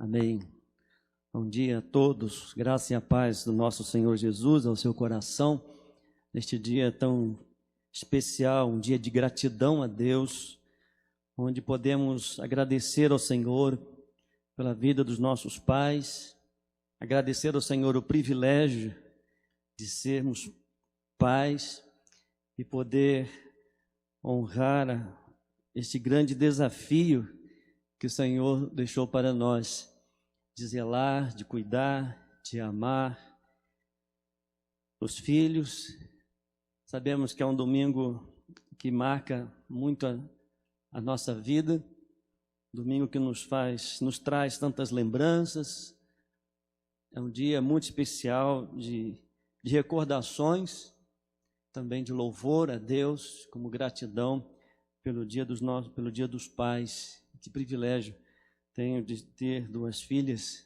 Amém. Bom dia a todos, graça e a paz do nosso Senhor Jesus ao seu coração, neste dia tão especial, um dia de gratidão a Deus, onde podemos agradecer ao Senhor pela vida dos nossos pais, agradecer ao Senhor o privilégio de sermos pais e poder honrar este grande desafio que o Senhor deixou para nós, de zelar, de cuidar, de amar os filhos. Sabemos que é um domingo que marca muito a nossa vida, domingo que nos traz tantas lembranças. É um dia muito especial de recordações, também de louvor a Deus, como gratidão pelo dia dos pais. Que privilégio tenho de ter duas filhas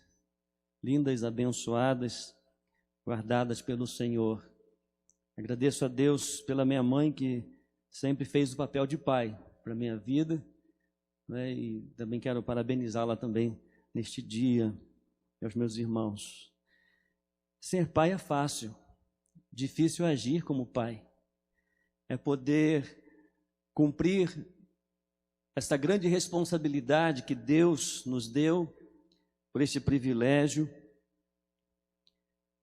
lindas, abençoadas, guardadas pelo Senhor. Agradeço a Deus pela minha mãe, que sempre fez o papel de pai para a minha vida, né? E também quero parabenizá-la também neste dia, e aos meus irmãos. Ser pai é fácil, difícil é agir como pai. É poder cumprir essa grande responsabilidade que Deus nos deu por este privilégio,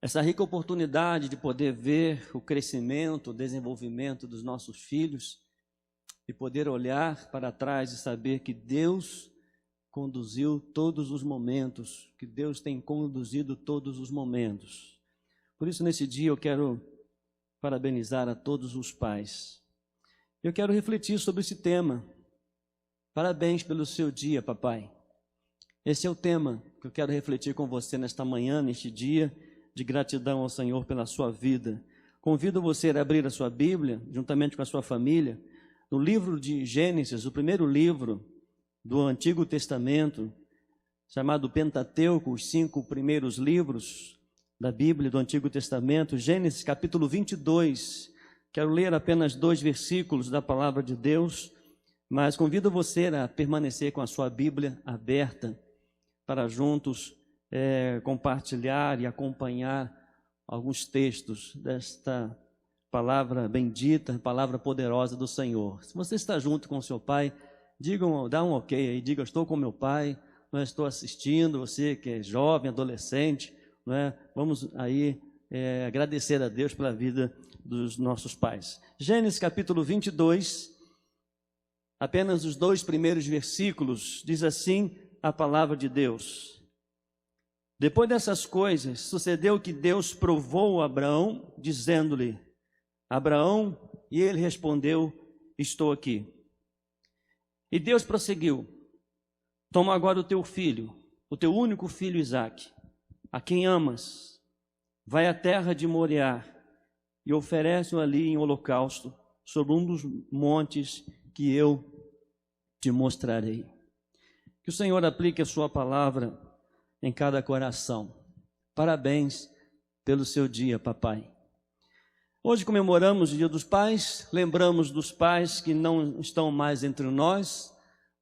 essa rica oportunidade de poder ver o crescimento, o desenvolvimento dos nossos filhos e poder olhar para trás e saber que Deus conduziu todos os momentos, que Deus tem conduzido todos os momentos. Por isso, nesse dia, eu quero parabenizar a todos os pais. Eu quero refletir sobre esse tema. Parabéns pelo seu dia, papai. Esse é o tema que eu quero refletir com você nesta manhã, neste dia de gratidão ao Senhor pela sua vida. Convido você a abrir a sua Bíblia, juntamente com a sua família, no livro de Gênesis, o primeiro livro do Antigo Testamento, chamado Pentateuco, os 5 primeiros livros da Bíblia do Antigo Testamento, Gênesis capítulo 22. Quero ler apenas 2 versículos da palavra de Deus, mas convido você a permanecer com a sua Bíblia aberta para juntos compartilhar e acompanhar alguns textos desta palavra bendita, palavra poderosa do Senhor. Se você está junto com o seu pai, dá um ok aí, diga: eu estou com meu pai, não estou assistindo. Você que é jovem, adolescente, não é? Vamos aí agradecer a Deus pela vida dos nossos pais. Gênesis capítulo 22, apenas os 2 primeiros versículos, diz assim a palavra de Deus. Depois dessas coisas, sucedeu que Deus provou Abraão, dizendo-lhe: Abraão, e ele respondeu: estou aqui. E Deus prosseguiu: toma agora o teu filho, o teu único filho Isaque, a quem amas, vai à terra de Moriá e oferece-o ali em holocausto, sobre um dos montes que eu te mostrarei. Que o Senhor aplique a sua palavra em cada coração. Parabéns pelo seu dia, papai. Hoje comemoramos o Dia dos Pais, lembramos dos pais que não estão mais entre nós,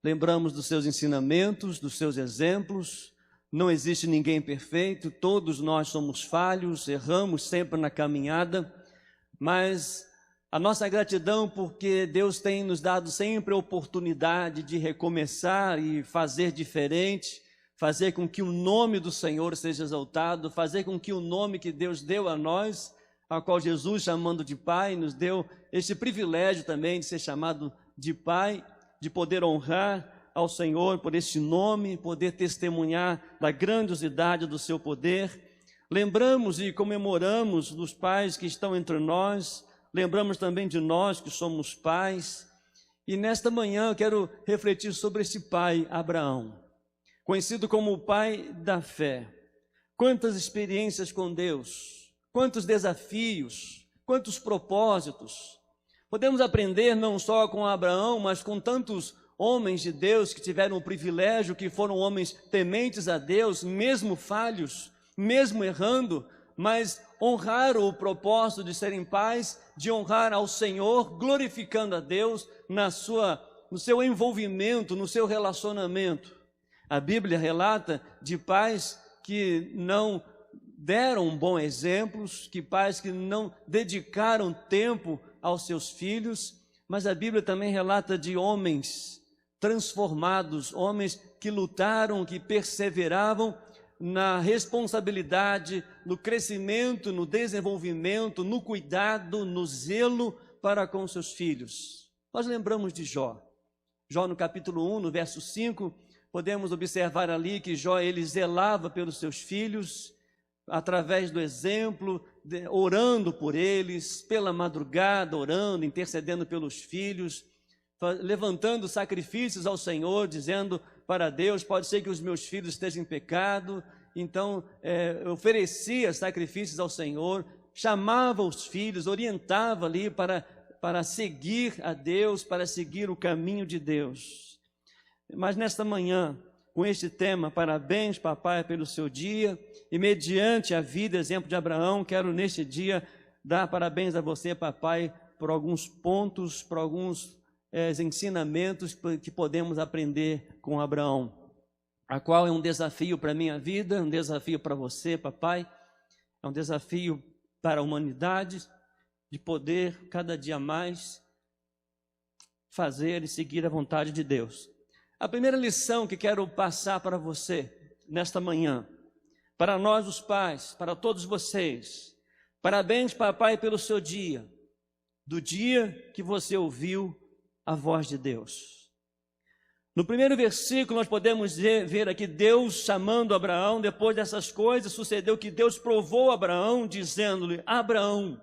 lembramos dos seus ensinamentos, dos seus exemplos. Não existe ninguém perfeito, todos nós somos falhos, erramos sempre na caminhada, mas a nossa gratidão porque Deus tem nos dado sempre a oportunidade de recomeçar e fazer diferente, fazer com que o nome do Senhor seja exaltado, fazer com que o nome que Deus deu a nós, a qual Jesus, chamando de Pai, nos deu este privilégio também de ser chamado de Pai, de poder honrar ao Senhor por este nome, poder testemunhar da grandiosidade do seu poder. Lembramos e comemoramos dos pais que estão entre nós, lembramos também de nós que somos pais, e nesta manhã eu quero refletir sobre esse pai, Abraão, conhecido como o pai da fé. Quantas experiências com Deus, quantos desafios, quantos propósitos. Podemos aprender não só com Abraão, mas com tantos homens de Deus que tiveram o privilégio, que foram homens tementes a Deus, mesmo falhos, mesmo errando, mas honraram o propósito de serem pais, de honrar ao Senhor, glorificando a Deus no seu envolvimento, no seu relacionamento. A Bíblia relata de pais que não deram bons exemplos, pais que não dedicaram tempo aos seus filhos, mas a Bíblia também relata de homens transformados, homens que lutaram, que perseveravam na responsabilidade, no crescimento, no desenvolvimento, no cuidado, no zelo para com seus filhos. Nós lembramos de Jó. Jó no capítulo 1, no verso 5, podemos observar ali que Jó, ele zelava pelos seus filhos, através do exemplo, orando por eles, pela madrugada, orando, intercedendo pelos filhos, levantando sacrifícios ao Senhor, dizendo para Deus, pode ser que os meus filhos estejam em pecado, então oferecia sacrifícios ao Senhor, chamava os filhos, orientava ali para seguir a Deus, para seguir o caminho de Deus. Mas nesta manhã, com este tema, parabéns, papai, pelo seu dia, e mediante a vida, exemplo de Abraão, quero neste dia dar parabéns a você, papai, por alguns pontos, por alguns ensinamentos que podemos aprender com Abraão, a qual é um desafio para a minha vida, um desafio para você, papai, é um desafio para a humanidade, de poder cada dia mais fazer e seguir a vontade de Deus. A primeira lição que quero passar para você nesta manhã, para nós os pais, para todos vocês, parabéns, papai, pelo seu dia, do dia que você ouviu a voz de Deus. No primeiro versículo nós podemos ver aqui Deus chamando Abraão. Depois dessas coisas sucedeu que Deus provou Abraão, dizendo-lhe: Abraão.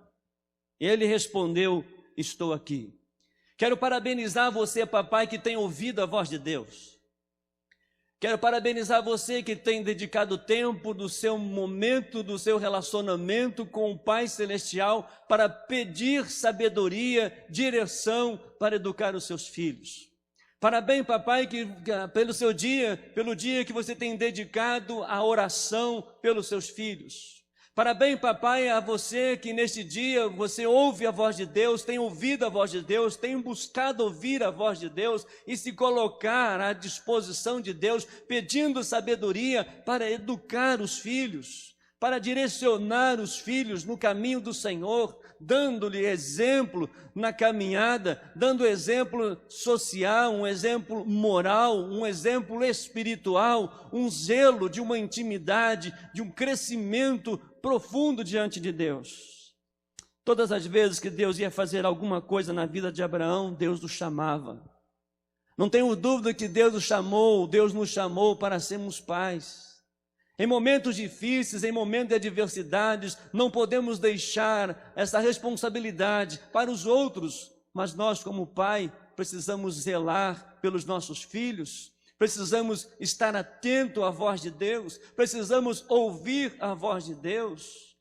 Ele respondeu: estou aqui. Quero parabenizar você, papai, que tem ouvido a voz de Deus. Quero parabenizar você que tem dedicado tempo do seu momento, do seu relacionamento com o Pai Celestial para pedir sabedoria, direção para educar os seus filhos. Parabéns, papai, pelo seu dia, pelo dia que você tem dedicado à oração pelos seus filhos. Parabéns, papai, a você que neste dia você ouve a voz de Deus, tem ouvido a voz de Deus, tem buscado ouvir a voz de Deus e se colocar à disposição de Deus, pedindo sabedoria para educar os filhos, para direcionar os filhos no caminho do Senhor, dando-lhe exemplo na caminhada, dando exemplo social, um exemplo moral, um exemplo espiritual, um zelo de uma intimidade, de um crescimento profundo diante de Deus. Todas as vezes que Deus ia fazer alguma coisa na vida de Abraão, Deus o chamava. Não tenho dúvida que Deus nos chamou para sermos pais. Em momentos difíceis, em momentos de adversidades, não podemos deixar essa responsabilidade para os outros, mas nós, como pai, precisamos zelar pelos nossos filhos, precisamos estar atento à voz de Deus, precisamos ouvir a voz de Deus.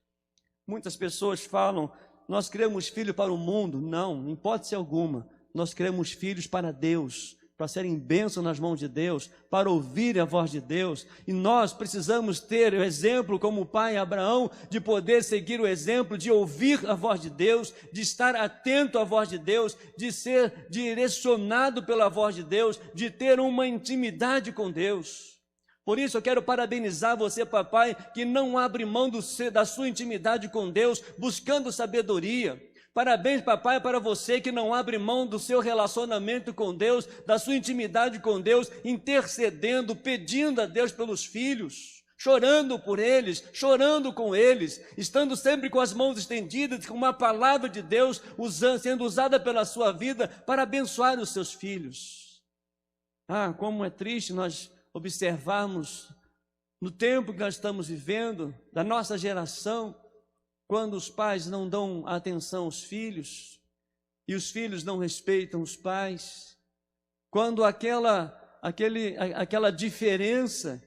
Muitas pessoas falam: nós criamos filhos para o mundo. Não, em hipótese alguma, nós criamos filhos para Deus, para serem bênção nas mãos de Deus, para ouvir a voz de Deus. E nós precisamos ter o exemplo, como o pai Abraão, de poder seguir o exemplo, de ouvir a voz de Deus, de estar atento à voz de Deus, de ser direcionado pela voz de Deus, de ter uma intimidade com Deus. Por isso eu quero parabenizar você, papai, que não abre mão da sua intimidade com Deus, buscando sabedoria. Parabéns, papai, para você que não abre mão do seu relacionamento com Deus, da sua intimidade com Deus, intercedendo, pedindo a Deus pelos filhos, chorando por eles, chorando com eles, estando sempre com as mãos estendidas, com uma palavra de Deus sendo usada pela sua vida para abençoar os seus filhos. Ah, como é triste nós observarmos no tempo que nós estamos vivendo, da nossa geração, quando os pais não dão atenção aos filhos e os filhos não respeitam os pais, quando aquela diferença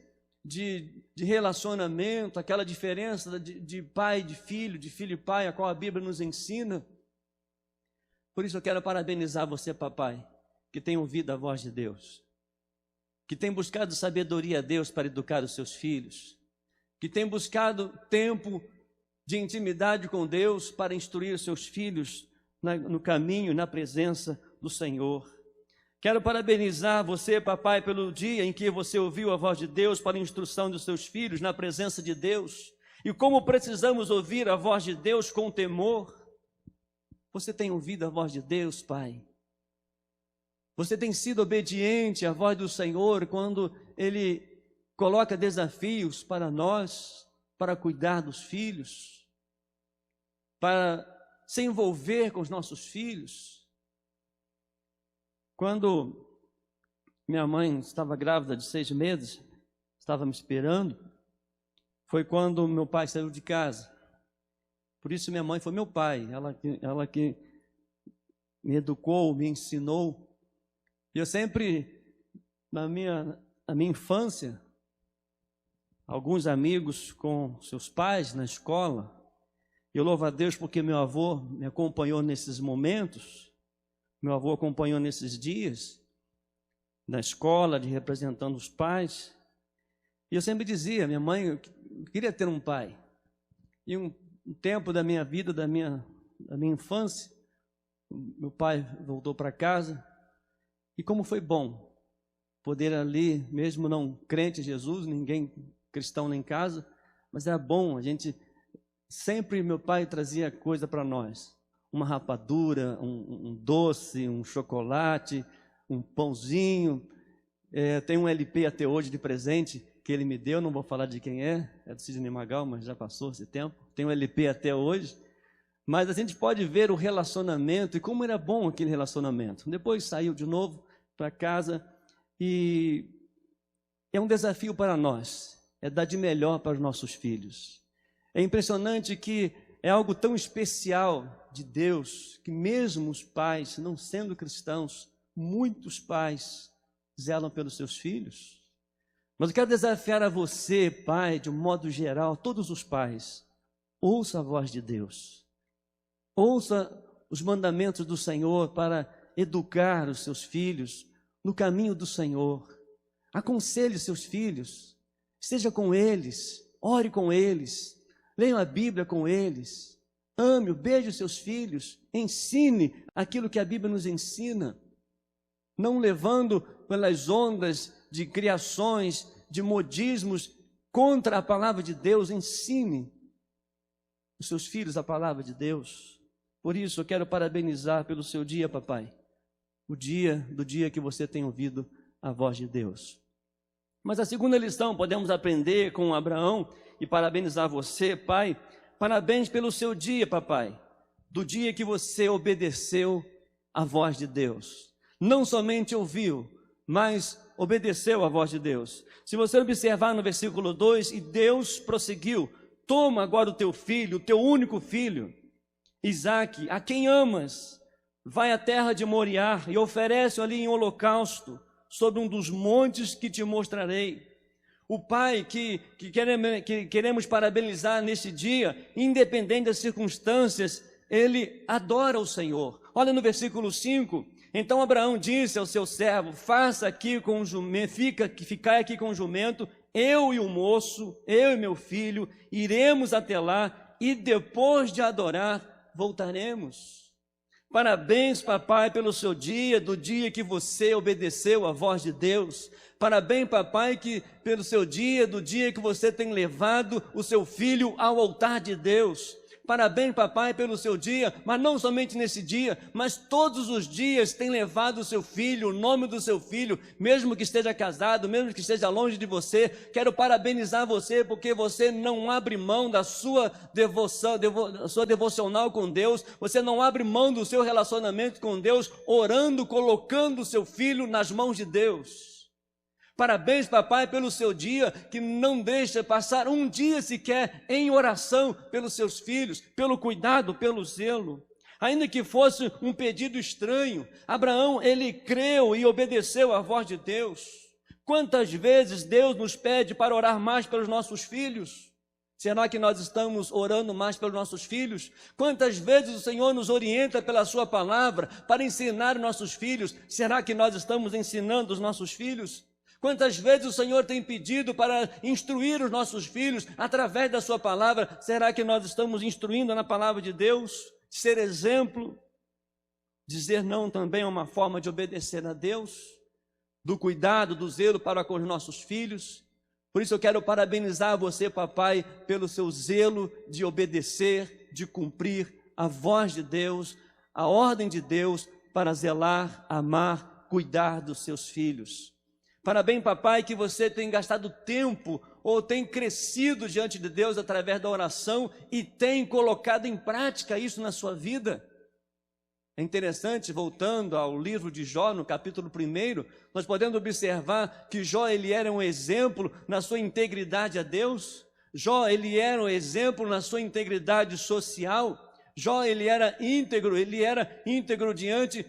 de relacionamento, aquela diferença de pai e de filho e pai, a qual a Bíblia nos ensina. Por isso eu quero parabenizar você, papai, que tem ouvido a voz de Deus, que tem buscado sabedoria a Deus para educar os seus filhos, que tem buscado tempo de intimidade com Deus para instruir os seus filhos no caminho, na presença do Senhor. Quero parabenizar você, papai, pelo dia em que você ouviu a voz de Deus para a instrução dos seus filhos na presença de Deus. E como precisamos ouvir a voz de Deus com temor. Você tem ouvido a voz de Deus, pai? Você tem sido obediente à voz do Senhor quando Ele coloca desafios para nós, para cuidar dos filhos, para se envolver com os nossos filhos? Quando minha mãe estava grávida de 6 meses, estava me esperando, foi quando meu pai saiu de casa. Por isso minha mãe foi meu pai, ela que me educou, me ensinou. E eu sempre, na minha infância, alguns amigos com seus pais na escola, eu louvo a Deus porque meu avô me acompanhou nesses momentos, meu avô acompanhou nesses dias, na escola, representando os pais. E eu sempre dizia, minha mãe, eu queria ter um pai. E um tempo da minha vida, da minha infância, meu pai voltou para casa. E como foi bom poder ali, mesmo não crente em Jesus, ninguém cristão nem em casa, mas era bom, a gente sempre, meu pai trazia coisa para nós, uma rapadura, um doce, um chocolate, um pãozinho. Tem um LP até hoje de presente que ele me deu, não vou falar de quem é do Sidney Magal, mas já passou esse tempo. Tem um LP até hoje, mas a gente pode ver o relacionamento e como era bom aquele relacionamento. Depois saiu de novo para casa e é um desafio para nós, é dar de melhor para os nossos filhos. É impressionante que é algo tão especial de Deus, que mesmo os pais, não sendo cristãos, muitos pais zelam pelos seus filhos. Mas eu quero desafiar a você, pai, de um modo geral, todos os pais, ouça a voz de Deus. Ouça os mandamentos do Senhor para educar os seus filhos no caminho do Senhor. Aconselhe seus filhos, esteja com eles, ore com eles, leia a Bíblia com eles, ame, beije os seus filhos, ensine aquilo que a Bíblia nos ensina, não levando pelas ondas de criações, de modismos contra a palavra de Deus. Ensine os seus filhos a palavra de Deus. Por isso eu quero parabenizar pelo seu dia, papai, o dia que você tem ouvido a voz de Deus. Mas a segunda lição podemos aprender com Abraão e parabenizar você, pai. Parabéns pelo seu dia, papai, do dia que você obedeceu a voz de Deus. Não somente ouviu, mas obedeceu a voz de Deus. Se você observar no versículo 2, e Deus prosseguiu: toma agora o teu filho, o teu único filho, Isaque, a quem amas, vai à terra de Moriá e oferece ali em holocausto sobre um dos montes que te mostrarei. O pai que queremos parabenizar neste dia, independente das circunstâncias, ele adora o Senhor. Olha no versículo 5, então Abraão disse ao seu servo: faça aqui com o jumento, ficai aqui com o jumento, eu e o moço, eu e meu filho, iremos até lá e depois de adorar, voltaremos. Parabéns, papai, pelo seu dia, do dia que você obedeceu à voz de Deus. Parabéns, papai, pelo seu dia, do dia que você tem levado o seu filho ao altar de Deus. Parabéns, papai, pelo seu dia, mas não somente nesse dia, mas todos os dias tem levado o seu filho, o nome do seu filho, mesmo que esteja casado, mesmo que esteja longe de você. Quero parabenizar você, porque você não abre mão da sua devoção, sua devocional com Deus, você não abre mão do seu relacionamento com Deus, orando, colocando o seu filho nas mãos de Deus. Parabéns, papai, pelo seu dia, que não deixa passar um dia sequer em oração pelos seus filhos, pelo cuidado, pelo zelo. Ainda que fosse um pedido estranho, Abraão, ele creu e obedeceu à voz de Deus. Quantas vezes Deus nos pede para orar mais pelos nossos filhos? Será que nós estamos orando mais pelos nossos filhos? Quantas vezes o Senhor nos orienta pela sua palavra para ensinar os nossos filhos? Será que nós estamos ensinando os nossos filhos? Quantas vezes o Senhor tem pedido para instruir os nossos filhos através da sua palavra? Será que nós estamos instruindo na palavra de Deus? Ser exemplo, Dizer não também é uma forma de obedecer a Deus, do cuidado, do zelo para com os nossos filhos. Por isso eu quero parabenizar você, papai, pelo seu zelo de obedecer, de cumprir a voz de Deus, a ordem de Deus para zelar, amar, cuidar dos seus filhos. Parabéns, papai, que você tem gastado tempo ou tem crescido diante de Deus através da oração e tem colocado em prática isso na sua vida. É interessante, voltando ao livro de Jó, no capítulo 1, nós podemos observar que Jó ele era um exemplo na sua integridade a Deus. Jó ele era um exemplo na sua integridade social. Jó ele era íntegro diante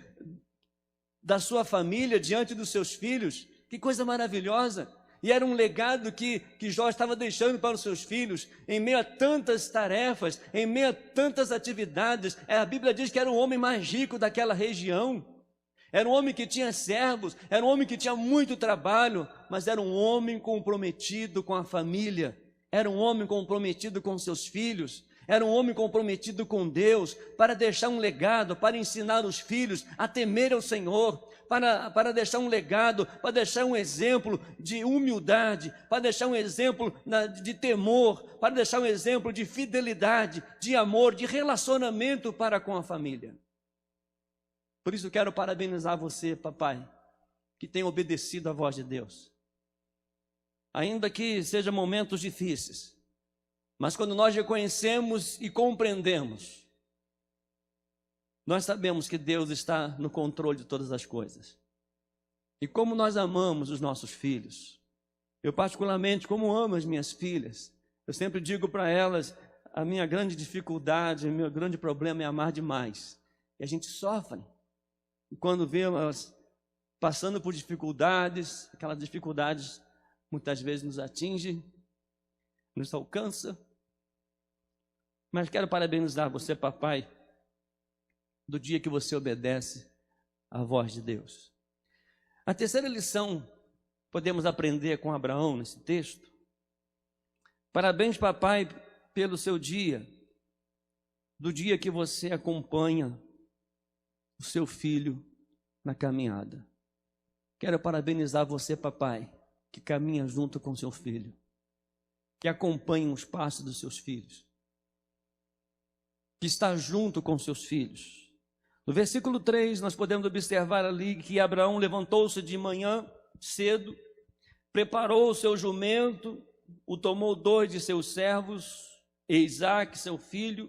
da sua família, diante dos seus filhos. Que coisa maravilhosa! E era um legado que Jó estava deixando para os seus filhos, em meio a tantas tarefas, em meio a tantas atividades. A Bíblia diz que era o homem mais rico daquela região. Era um homem que tinha servos, era um homem que tinha muito trabalho, mas era um homem comprometido com a família, era um homem comprometido com seus filhos, era um homem comprometido com Deus, para deixar um legado, para ensinar os filhos a temer ao Senhor, para deixar um legado, para deixar um exemplo de humildade, para deixar um exemplo de temor, para deixar um exemplo de fidelidade, de amor, de relacionamento para com a família. Por isso quero parabenizar você, papai, que tem obedecido à voz de Deus. Ainda que sejam momentos difíceis, mas quando nós reconhecemos e compreendemos, nós sabemos que Deus está no controle de todas as coisas. E como nós amamos os nossos filhos, eu particularmente, como amo as minhas filhas, eu sempre digo para elas, a minha grande dificuldade, o meu grande problema é amar demais. E a gente sofre. E quando vê elas passando por dificuldades, aquelas dificuldades muitas vezes nos atingem, nos alcança. Mas quero parabenizar você, papai, do dia que você obedece à voz de Deus. A terceira lição podemos aprender com Abraão nesse texto. Parabéns, papai, pelo seu dia, do dia que você acompanha o seu filho na caminhada. Quero parabenizar você, papai, que caminha junto com seu filho, que acompanha os passos dos seus filhos, que está junto com seus filhos. No versículo 3, nós podemos observar ali que Abraão levantou-se de manhã cedo, preparou o seu jumento, o tomou 2 de seus servos, Isaque, seu filho,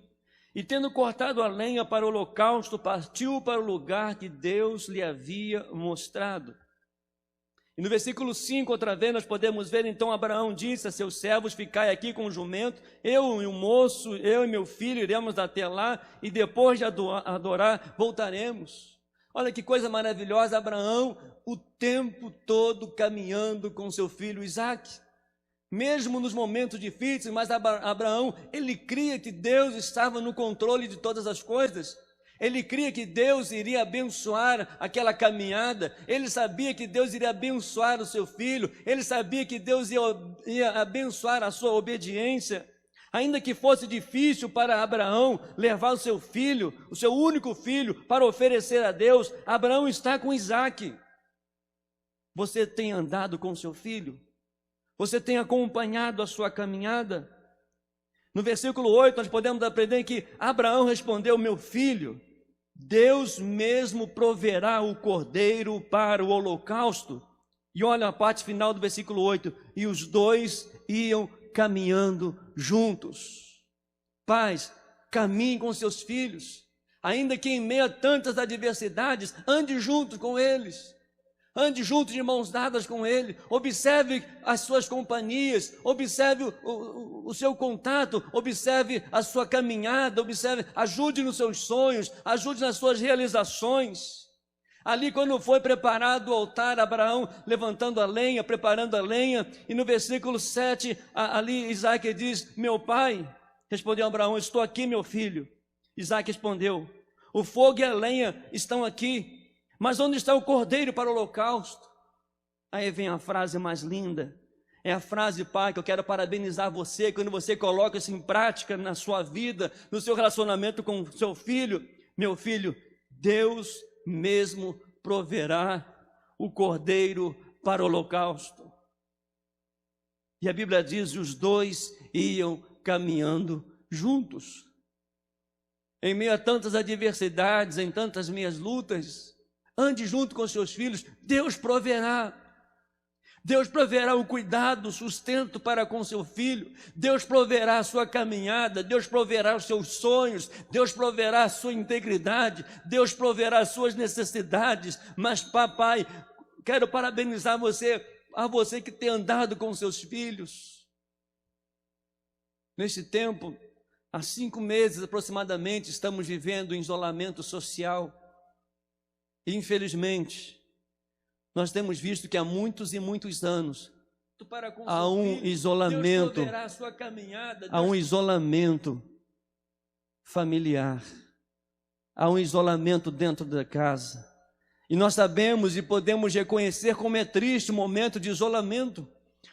e tendo cortado a lenha para o holocausto, partiu para o lugar que Deus lhe havia mostrado. E no versículo 5, outra vez, nós podemos ver, então Abraão disse a seus servos, ficai aqui com o jumento, eu e o moço, eu e meu filho iremos até lá, e depois de adorar, voltaremos. Olha que coisa maravilhosa, Abraão o tempo todo caminhando com seu filho Isaque. Mesmo nos momentos difíceis, mas Abraão, ele cria que Deus estava no controle de todas as coisas. Ele cria que Deus iria abençoar aquela caminhada, ele sabia que Deus iria abençoar o seu filho, ele sabia que Deus ia abençoar a sua obediência. Ainda que fosse difícil para Abraão levar o seu filho, o seu único filho, para oferecer a Deus, Abraão está com Isaque. Você tem andado com seu filho? Você tem acompanhado a sua caminhada? No versículo 8 nós podemos aprender que Abraão respondeu, meu filho, Deus mesmo proverá o cordeiro para o holocausto. E olha a parte final do versículo 8, e os 2 iam caminhando juntos. Pais, caminhem com seus filhos, ainda que em meio a tantas adversidades, ande junto com eles. Ande junto de mãos dadas com ele, observe as suas companhias, observe o seu contato, observe a sua caminhada, ajude nos seus sonhos, ajude nas suas realizações. Ali quando foi preparado o altar, Abraão levantando a lenha, preparando a lenha, e no versículo 7, ali Isaque diz, meu pai, respondeu Abraão, estou aqui meu filho. Isaque respondeu, o fogo e a lenha estão aqui, mas onde está o cordeiro para o holocausto? Aí vem a frase mais linda, é a frase, pai, que eu quero parabenizar você, quando você coloca isso em prática na sua vida, no seu relacionamento com o seu filho. Meu filho, Deus mesmo proverá o cordeiro para o holocausto. E a Bíblia diz que os dois iam caminhando juntos. Em meio a tantas adversidades, em tantas minhas lutas, ande junto com seus filhos, Deus proverá. Deus proverá o cuidado, o sustento para com seu filho. Deus proverá a sua caminhada. Deus proverá os seus sonhos. Deus proverá a sua integridade. Deus proverá as suas necessidades. Mas, papai, quero parabenizar você, a você que tem andado com seus filhos. Neste tempo, há 5 meses aproximadamente, estamos vivendo em isolamento social. E, infelizmente, nós temos visto que há muitos e muitos anos há um isolamento, há um isolamento familiar, há um isolamento dentro da casa. E nós sabemos e podemos reconhecer como é triste o momento de isolamento.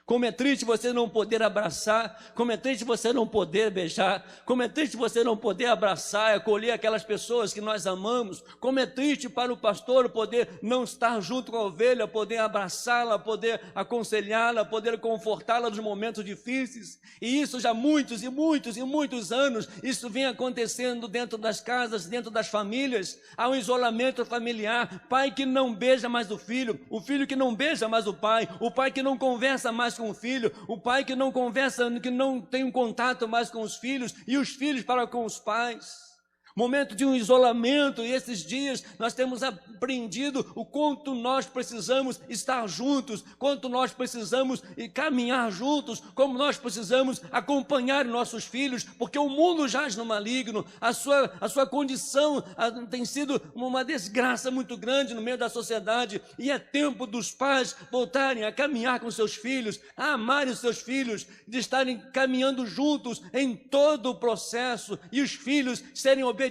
Como é triste você não poder abraçar, como é triste você não poder beijar, como é triste você não poder abraçar e acolher aquelas pessoas que nós amamos, como é triste para o pastor poder não estar junto com a ovelha, poder abraçá-la, poder aconselhá-la, poder confortá-la nos momentos difíceis. E isso já muitos e muitos anos, isso vem acontecendo dentro das casas, dentro das famílias. Há um isolamento familiar, pai que não beija mais o filho que não beija mais o pai que não conversa mais com o filho, o pai que não conversa, que não tem um contato mais com os filhos, e os filhos para com os pais. Momento de um isolamento, e esses dias nós temos aprendido o quanto nós precisamos estar juntos, quanto nós precisamos caminhar juntos, como nós precisamos acompanhar nossos filhos, porque o mundo jaz no maligno, a sua condição tem sido uma desgraça muito grande no meio da sociedade, e é tempo dos pais voltarem a caminhar com seus filhos, a amarem os seus filhos, de estarem caminhando juntos em todo o processo, e os filhos serem obedientes,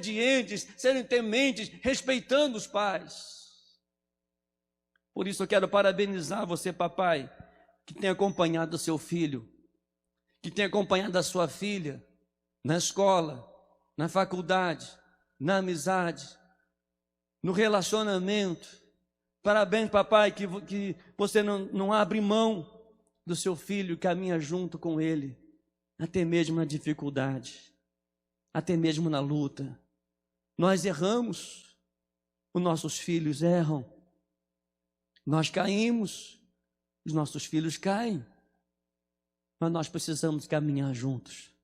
serem tementes, respeitando os pais. Por isso eu quero parabenizar você, papai, que tem acompanhado o seu filho, que tem acompanhado a sua filha na escola, na faculdade, na amizade, no relacionamento. Parabéns, papai, que você não abre mão do seu filho, caminha junto com ele, até mesmo na dificuldade, até mesmo na luta. Nós erramos, os nossos filhos erram, nós caímos, os nossos filhos caem, mas nós precisamos caminhar juntos.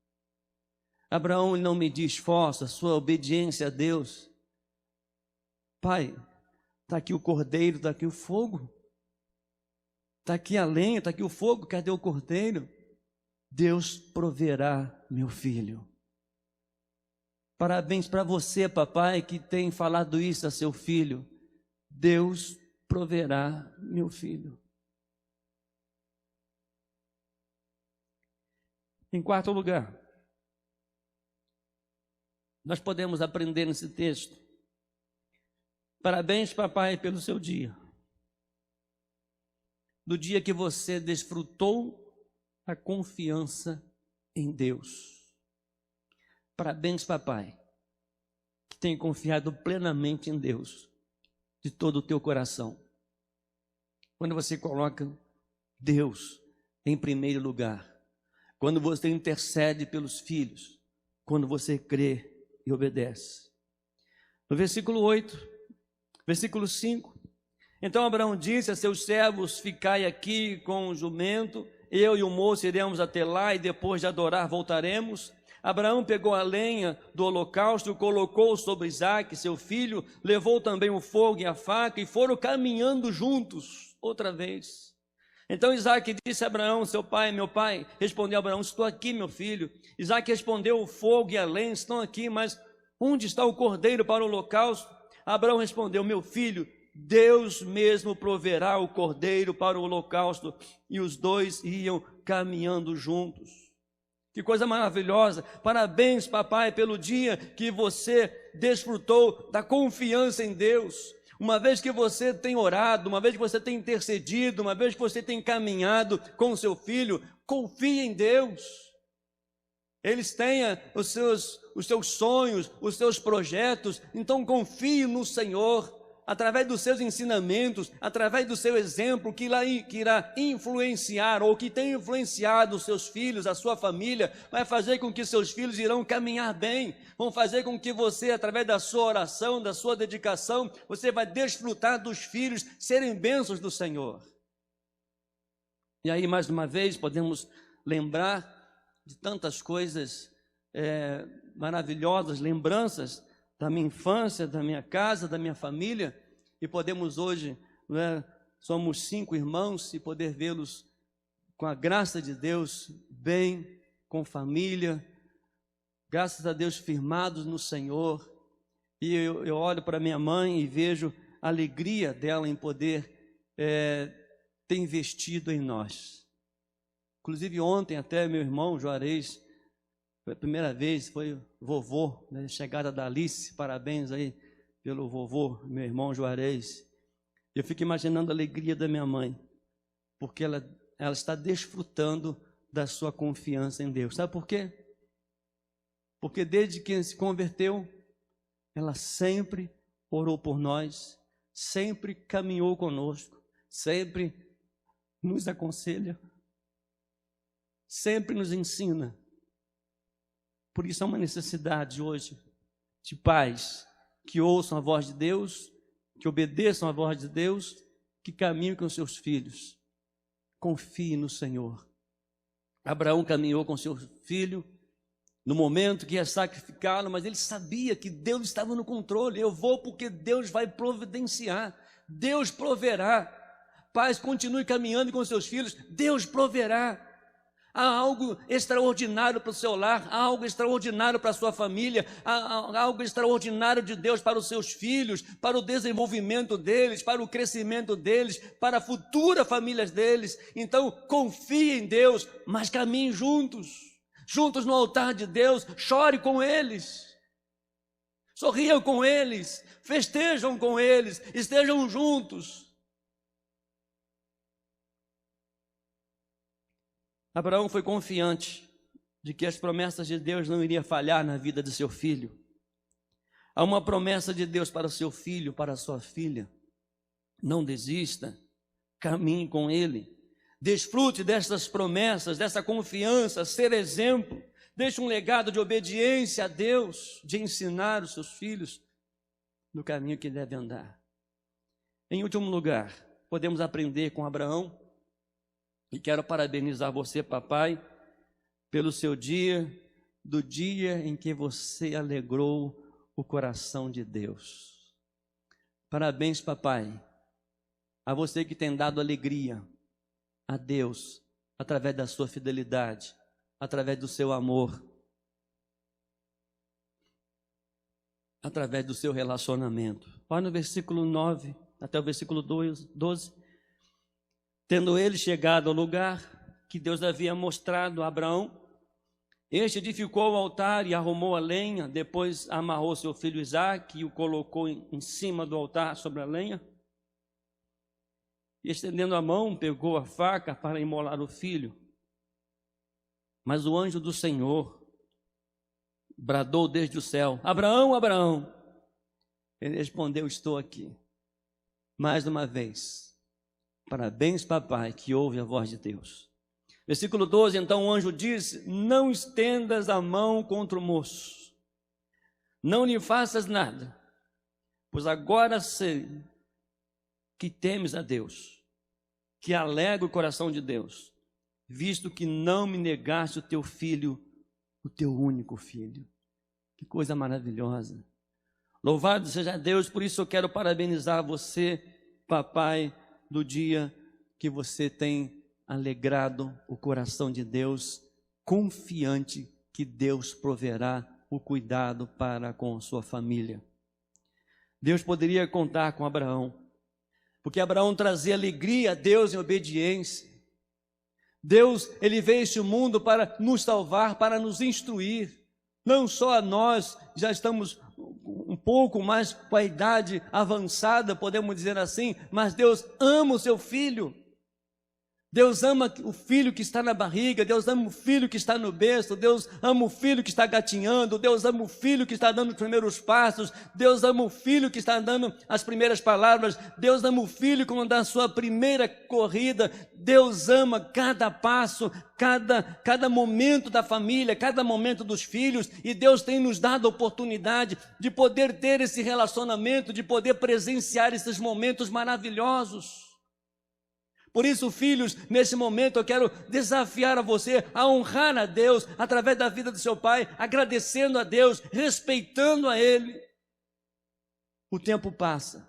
Abraão não mediu esforço, a sua obediência a Deus. Pai, está aqui o cordeiro, está aqui o fogo, está aqui a lenha, está aqui o fogo, cadê o cordeiro? Deus proverá, meu filho. Parabéns para você, papai, que tem falado isso a seu filho. Deus proverá, meu filho. Em quarto lugar, nós podemos aprender nesse texto. Parabéns, papai, pelo seu dia. Do dia que você desfrutou a confiança em Deus. Parabéns, papai, que tem confiado plenamente em Deus, de todo o teu coração. Quando você coloca Deus em primeiro lugar, quando você intercede pelos filhos, quando você crê e obedece. No versículo 8, versículo 5, então Abraão disse a seus servos: ficai aqui com o jumento, eu e o moço iremos até lá, e depois de adorar voltaremos. Abraão pegou a lenha do holocausto, colocou sobre Isaque, seu filho, levou também o fogo e a faca, e foram caminhando juntos, outra vez. Então Isaque disse a Abraão: seu pai, meu pai. Respondeu Abraão: estou aqui, meu filho. Isaque respondeu: o fogo e a lenha estão aqui, mas onde está o cordeiro para o holocausto? Abraão respondeu: meu filho, Deus mesmo proverá o cordeiro para o holocausto. E os dois iam caminhando juntos. Que coisa maravilhosa. Parabéns, papai, pelo dia que você desfrutou da confiança em Deus. Uma vez que você tem orado, uma vez que você tem intercedido, uma vez que você tem caminhado com o seu filho, confie em Deus. eles têm os seus sonhos, os seus projetos. Então confie no Senhor, através dos seus ensinamentos, através do seu exemplo, que irá influenciar, ou que tem influenciado os seus filhos, a sua família, vai fazer com que seus filhos irão caminhar bem, vão fazer com que você, através da sua oração, da sua dedicação, você vai desfrutar dos filhos serem bênçãos do Senhor. E aí, mais uma vez, podemos lembrar de tantas coisas maravilhosas, lembranças da minha infância, da minha casa, da minha família, e podemos hoje, somos 5 irmãos, e poder vê-los com a graça de Deus, bem, com família, graças a Deus firmados no Senhor. E eu olho para minha mãe e vejo a alegria dela em poder ter investido em nós. Inclusive ontem até meu irmão Juarez, foi a primeira vez, foi vovô, né, chegada da Alice, parabéns aí pelo vovô, meu irmão Juarez. Eu fico imaginando a alegria da minha mãe, porque ela está desfrutando da sua confiança em Deus. Sabe por quê? Porque desde que se converteu, ela sempre orou por nós, sempre caminhou conosco, sempre nos aconselha, sempre nos ensina. Por isso há uma necessidade hoje de pais que ouçam a voz de Deus, que obedeçam a voz de Deus, que caminhem com seus filhos. Confie no Senhor. Abraão caminhou com seu filho no momento que ia sacrificá-lo, mas ele sabia que Deus estava no controle. Eu vou porque Deus vai providenciar, Deus proverá. Pais, continue caminhando com seus filhos, Deus proverá. Há algo extraordinário para o seu lar, há algo extraordinário para a sua família, há algo extraordinário de Deus para os seus filhos, para o desenvolvimento deles, para o crescimento deles, para a futura família deles. Então, confie em Deus, mas caminhe juntos no altar de Deus, chore com eles, sorriam com eles, festejam com eles, estejam juntos. Abraão foi confiante de que as promessas de Deus não iriam falhar na vida de seu filho. Há uma promessa de Deus para o seu filho, para a sua filha. Não desista, caminhe com ele. Desfrute dessas promessas, dessa confiança, ser exemplo. Deixe um legado de obediência a Deus, de ensinar os seus filhos no caminho que deve andar. Em último lugar, podemos aprender com Abraão. E quero parabenizar você, papai, pelo seu dia, do dia em que você alegrou o coração de Deus. Parabéns, papai, a você que tem dado alegria a Deus, através da sua fidelidade, através do seu amor, através do seu relacionamento. Olha no versículo 9 até o versículo 12. Tendo ele chegado ao lugar que Deus havia mostrado a Abraão, este edificou o altar e arrumou a lenha, depois amarrou seu filho Isaque e o colocou em cima do altar sobre a lenha. E estendendo a mão, pegou a faca para imolar o filho. Mas o anjo do Senhor bradou desde o céu: Abraão, Abraão. Ele respondeu: estou aqui. Mais uma vez. Parabéns, papai, que ouve a voz de Deus. Versículo 12, então o anjo disse: não estendas a mão contra o moço, não lhe faças nada, pois agora sei que temes a Deus, que alegra o coração de Deus, visto que não me negaste o teu filho, o teu único filho. Que coisa maravilhosa. Louvado seja Deus. Por isso eu quero parabenizar você, papai, do dia que você tem alegrado o coração de Deus, confiante que Deus proverá o cuidado para com sua família. Deus poderia contar com Abraão, porque Abraão trazia alegria a Deus em obediência. Deus, ele veio a este mundo para nos salvar, para nos instruir. Não só nós já estamos um pouco mais com a idade avançada, podemos dizer assim, mas Deus ama o seu filho. Deus ama o filho que está na barriga, Deus ama o filho que está no berço, Deus ama o filho que está gatinhando, Deus ama o filho que está dando os primeiros passos, Deus ama o filho que está dando as primeiras palavras, Deus ama o filho quando dá a sua primeira corrida, Deus ama cada passo, cada momento da família, cada momento dos filhos, e Deus tem nos dado a oportunidade de poder ter esse relacionamento, de poder presenciar esses momentos maravilhosos. Por isso, filhos, nesse momento eu quero desafiar a você a honrar a Deus através da vida do seu pai, agradecendo a Deus, respeitando a Ele. O tempo passa.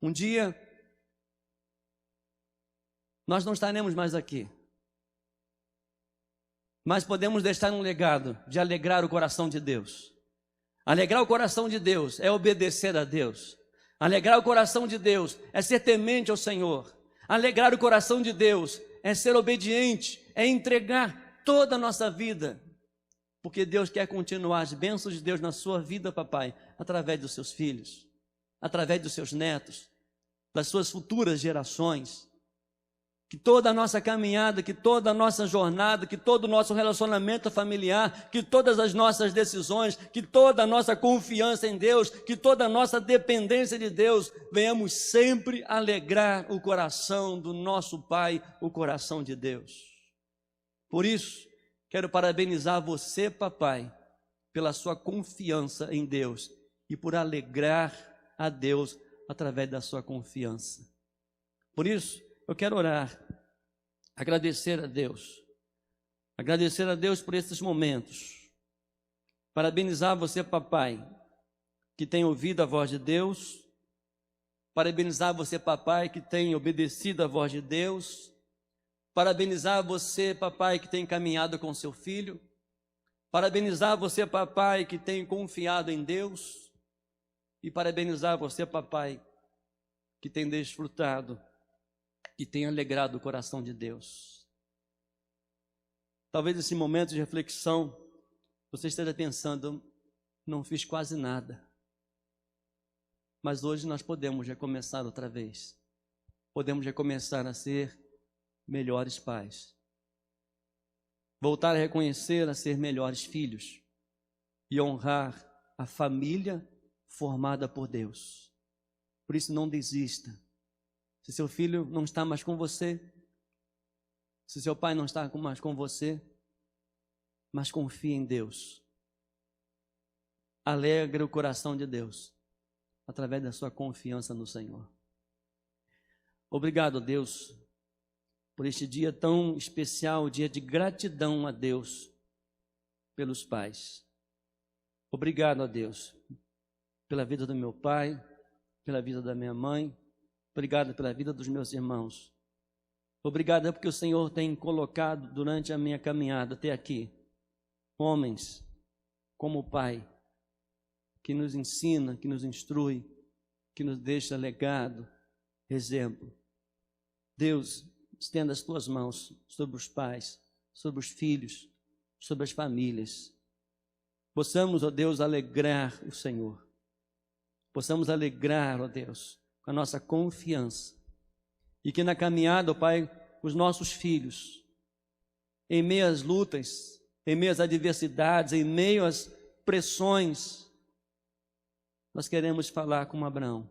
Um dia, nós não estaremos mais aqui, mas podemos deixar um legado de alegrar o coração de Deus. Alegrar o coração de Deus é obedecer a Deus. Alegrar o coração de Deus é ser temente ao Senhor. Alegrar o coração de Deus é ser obediente, é entregar toda a nossa vida. Porque Deus quer continuar as bênçãos de Deus na sua vida, papai, através dos seus filhos, através dos seus netos, das suas futuras gerações. Que toda a nossa caminhada, que toda a nossa jornada, que todo o nosso relacionamento familiar, que todas as nossas decisões, que toda a nossa confiança em Deus, que toda a nossa dependência de Deus, venhamos sempre alegrar o coração do nosso Pai, o coração de Deus. Por isso, quero parabenizar você, papai, pela sua confiança em Deus e por alegrar a Deus através da sua confiança. Por isso, eu quero orar, agradecer a Deus por esses momentos, parabenizar você, papai, que tem ouvido a voz de Deus, parabenizar você, papai, que tem obedecido a voz de Deus, parabenizar você, papai, que tem caminhado com seu filho, parabenizar você, papai, que tem confiado em Deus, e parabenizar você, papai, que tem desfrutado, que tem alegrado o coração de Deus. Talvez nesse momento de reflexão, você esteja pensando, não fiz quase nada. Mas hoje nós podemos recomeçar outra vez. Podemos recomeçar a ser melhores pais. Voltar a reconhecer a ser melhores filhos. E honrar a família formada por Deus. Por isso não desista. Se seu filho não está mais com você, se seu pai não está mais com você, mas confie em Deus. Alegre o coração de Deus, através da sua confiança no Senhor. Obrigado, Deus, por este dia tão especial, dia de gratidão a Deus pelos pais. Obrigado a Deus pela vida do meu pai, pela vida da minha mãe, obrigado pela vida dos meus irmãos. Obrigado porque o Senhor tem colocado durante a minha caminhada até aqui, homens como o Pai, que nos ensina, que nos instrui, que nos deixa legado, exemplo. Deus, estenda as tuas mãos sobre os pais, sobre os filhos, sobre as famílias. Possamos, ó Deus, alegrar o Senhor. Possamos alegrar, ó Deus, a nossa confiança, e que na caminhada, ó Pai, os nossos filhos, em meio às lutas, em meio às adversidades, em meio às pressões, nós queremos falar como Abraão: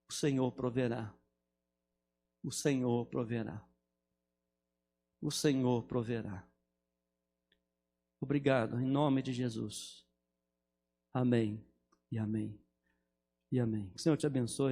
o Senhor proverá, o Senhor proverá, o Senhor proverá. Obrigado, em nome de Jesus. Amém e amém e amém. Que o Senhor te abençoe.